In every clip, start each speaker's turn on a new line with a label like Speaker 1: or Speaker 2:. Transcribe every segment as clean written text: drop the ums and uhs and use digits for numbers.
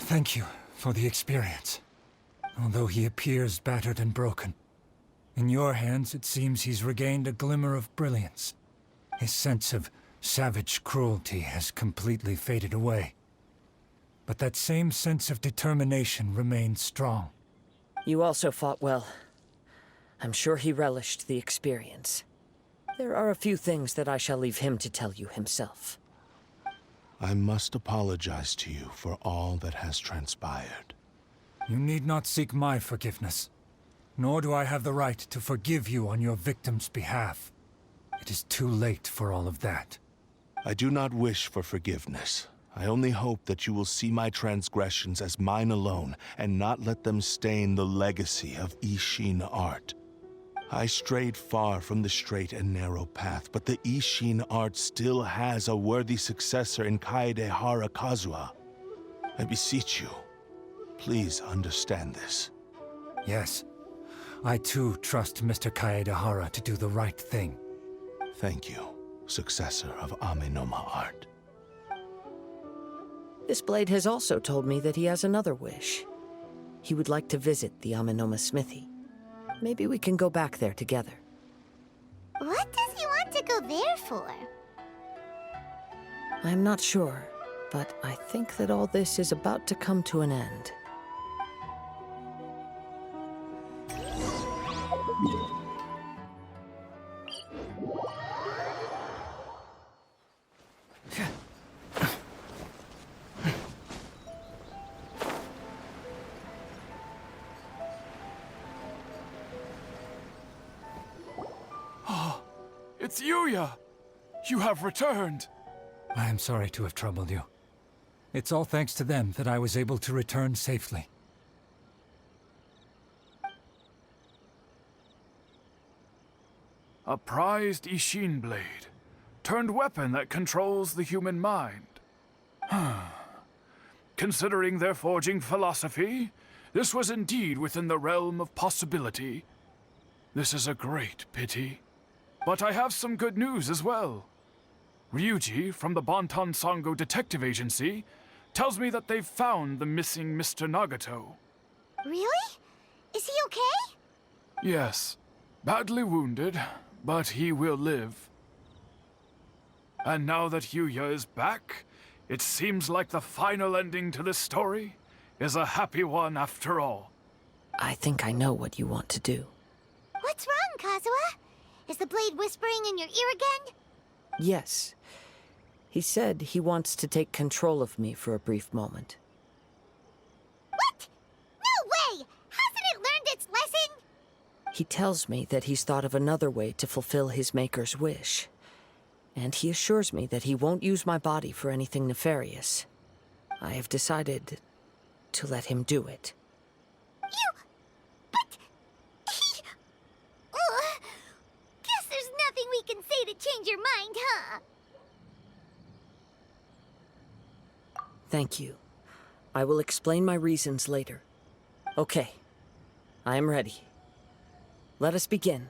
Speaker 1: Thank you for the experience. Although he appears battered and broken, in your hands it seems he's regained a glimmer of brilliance. His sense of savage cruelty has completely faded away. But that same sense of determination remains strong.
Speaker 2: You also fought well. I'm sure he relished the experience. There are a few things that I shall leave him to tell you himself.
Speaker 3: I must apologize to you for all that has transpired.
Speaker 1: You need not seek my forgiveness. Nor do I have the right to forgive you on your victim's behalf. It is too late for all of that.
Speaker 3: I do not wish for forgiveness. I only hope that you will see my transgressions as mine alone, and not let them stain the legacy of ISSHIN art. I strayed far from the straight and narrow path, but the ISSHIN art still has a worthy successor in KAGOTSURUBE KAZUHA. I beseech you, please understand this.
Speaker 1: Yes, I too trust Mr. Kaedehara to do the right thing.
Speaker 3: Thank you, successor of Amenoma art.
Speaker 2: This blade has also told me that he has another wish. He would like to visit the Amenoma smithy. Maybe we can go back there together.
Speaker 4: What does he want to go there for?
Speaker 2: I'm not sure, but I think that all this is about to come to an end.
Speaker 5: It's Yuya! You have returned!
Speaker 1: I am sorry to have troubled you. It's all thanks to them that I was able to return safely.
Speaker 5: A prized ISSHIN blade, turned weapon that controls the human mind. Considering their forging philosophy, this was indeed within the realm of possibility. This is a great pity. But I have some good news as well. Ryuji, from the Bonton Sango Detective Agency, tells me that they've found the missing Mr. Nagato.
Speaker 4: Really? Is he okay?
Speaker 5: Yes, badly wounded, but he will live. And now that Yuya is back, it seems like the final ending to this story is a happy one after all.
Speaker 2: I think I know what you want to do.
Speaker 4: What's wrong, Kazuha? Is the blade whispering in your ear again?
Speaker 2: Yes. He said he wants to take control of me for a brief moment.
Speaker 4: What? No way! Hasn't it learned its lesson?
Speaker 2: He tells me that he's thought of another way to fulfill his maker's wish. And he assures me that he won't use my body for anything nefarious. I have decided to let him do it.
Speaker 4: But... Guess there's nothing we can say to change your mind, huh?
Speaker 2: Thank you. I will explain my reasons later. Okay. I am ready. Let us begin.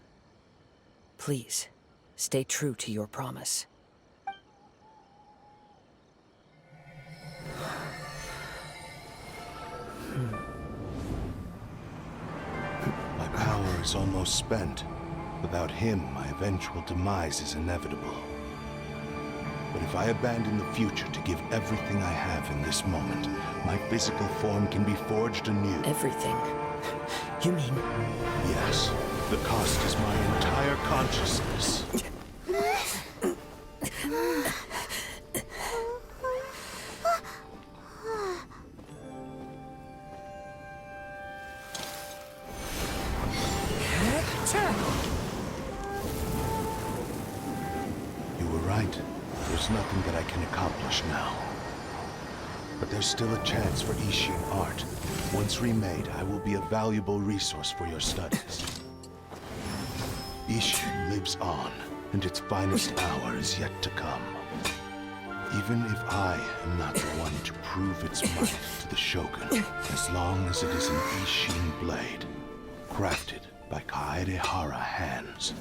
Speaker 2: Please, stay true to your promise.
Speaker 3: My power is almost spent. Without him, my eventual demise is inevitable. But if I abandon the future to give everything I have in this moment, my physical form can be forged anew.
Speaker 2: Everything? You mean...
Speaker 3: Yes. The cost is my entire consciousness. You were right. There's nothing that I can accomplish now. But there's still a chance for ISSHIN art. Once remade, I will be a valuable resource for your studies. ISSHIN lives on, and its finest hour is yet to come. Even if I am not the one to prove its might to the Shogun, as long as it is an ISSHIN blade, crafted by Kaedehara hands,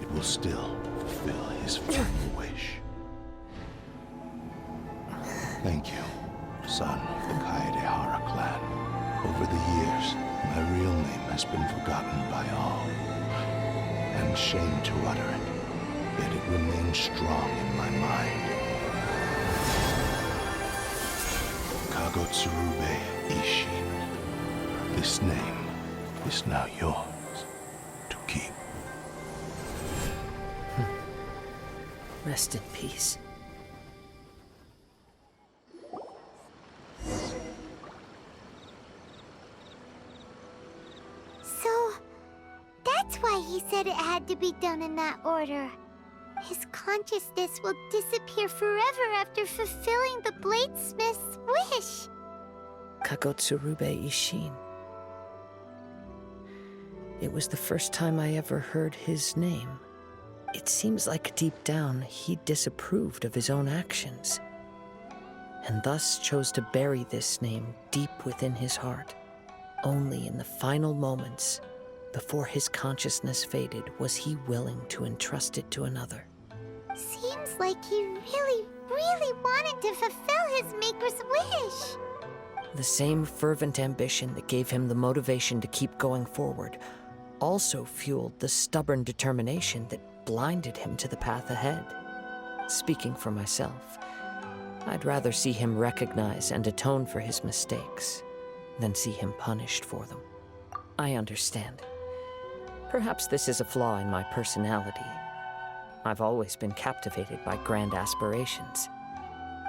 Speaker 3: it will still fulfill his final wish. Thank you, son of the KAZUHA clan. Over the years, my real name has been forgotten by all, and shame to utter it, yet it remains strong in my mind. KAGOTSURUBE ISSHIN. This name is now yours to keep.
Speaker 2: Rest in peace.
Speaker 4: So, that's why he said it had to be done in that order. His consciousness will disappear forever after fulfilling the bladesmith's wish.
Speaker 2: KAGOTSURUBE ISSHIN. It was the first time I ever heard his name. It seems like deep down he disapproved of his own actions, and thus chose to bury this name deep within his heart. Only in the final moments, before his consciousness faded, was he willing to entrust it to another.
Speaker 4: Seems like he really, really wanted to fulfill his maker's wish.
Speaker 2: The same fervent ambition that gave him the motivation to keep going forward also fueled the stubborn determination that blinded him to the path ahead. Speaking for myself, I'd rather see him recognize and atone for his mistakes than see him punished for them. I understand. Perhaps this is a flaw in my personality. I've always been captivated by grand aspirations.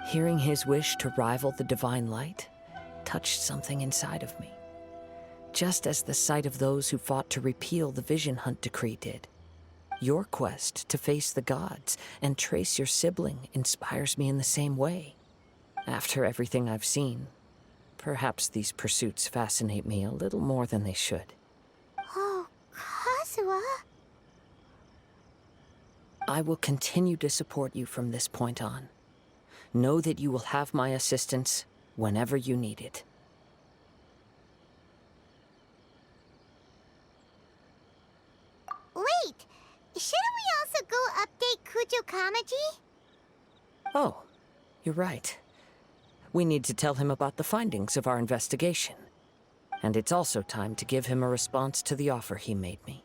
Speaker 2: Hearing his wish to rival the divine light touched something inside of me, just as the sight of those who fought to repeal the Vision Hunt decree did. Your quest to face the gods and trace your sibling inspires me in the same way. After everything I've seen, perhaps these pursuits fascinate me a little more than they should.
Speaker 4: Oh, KAZUHA.
Speaker 2: I will continue to support you from this point on. Know that you will have my assistance whenever you need it.
Speaker 4: Wait, shouldn't we also go update Kujo Kamaji?
Speaker 2: Oh, you're right. We need to tell him about the findings of our investigation. And it's also time to give him a response to the offer he made me.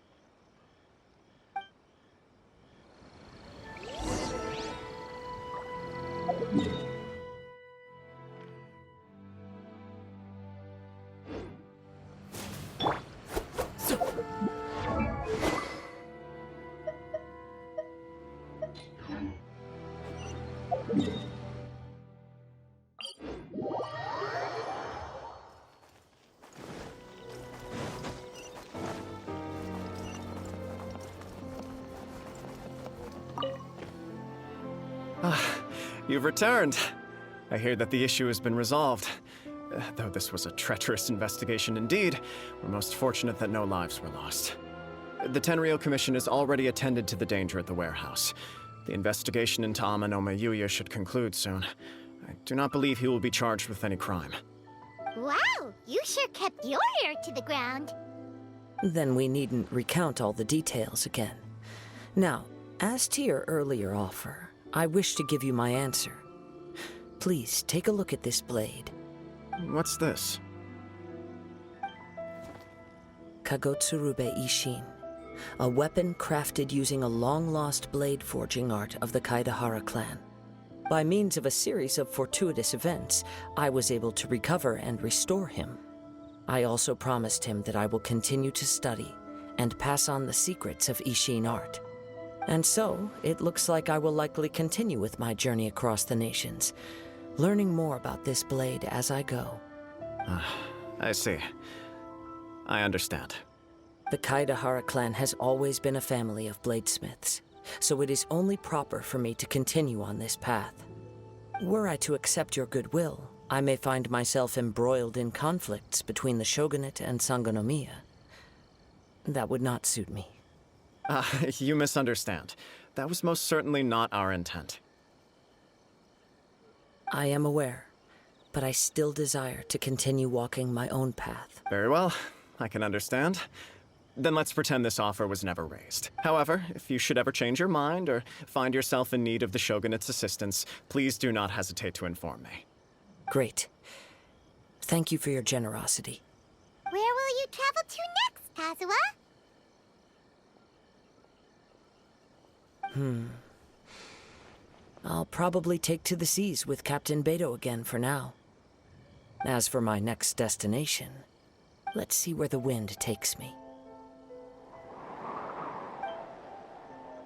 Speaker 6: You've returned. I hear that the issue has been resolved. Though this was a treacherous investigation indeed, we're most fortunate that no lives were lost. The Tenryou Commission has already attended to the danger at the warehouse. The investigation into Amanome Yuya should conclude soon. I do not believe he will be charged with any crime.
Speaker 4: Wow, you sure kept your ear to the ground.
Speaker 2: Then we needn't recount all the details again. Now, as to your earlier offer, I wish to give you my answer. Please take a look at this blade.
Speaker 6: What's this?
Speaker 2: KAGOTSURUBE ISSHIN, a weapon crafted using a long-lost blade forging art of the KAZUHA clan. By means of a series of fortuitous events, I was able to recover and restore him. I also promised him that I will continue to study and pass on the secrets of ISSHIN art. And so, it looks like I will likely continue with my journey across the nations, learning more about this blade as I go.
Speaker 6: I see. I understand.
Speaker 2: The KAZUHA clan has always been a family of bladesmiths, so it is only proper for me to continue on this path. Were I to accept your goodwill, I may find myself embroiled in conflicts between the shogunate and Sangonomiya. That would not suit me.
Speaker 6: You misunderstand. That was most certainly not our intent.
Speaker 2: I am aware, but I still desire to continue walking my own path.
Speaker 6: Very well. I can understand. Then let's pretend this offer was never raised. However, if you should ever change your mind or find yourself in need of the Shogunate's assistance, please do not hesitate to inform me.
Speaker 2: Great. Thank you for your generosity.
Speaker 4: Where will you travel to next, Kazuha?
Speaker 2: I'll probably take to the seas with Captain Beto again for now. As for my next destination, let's see where the wind takes me.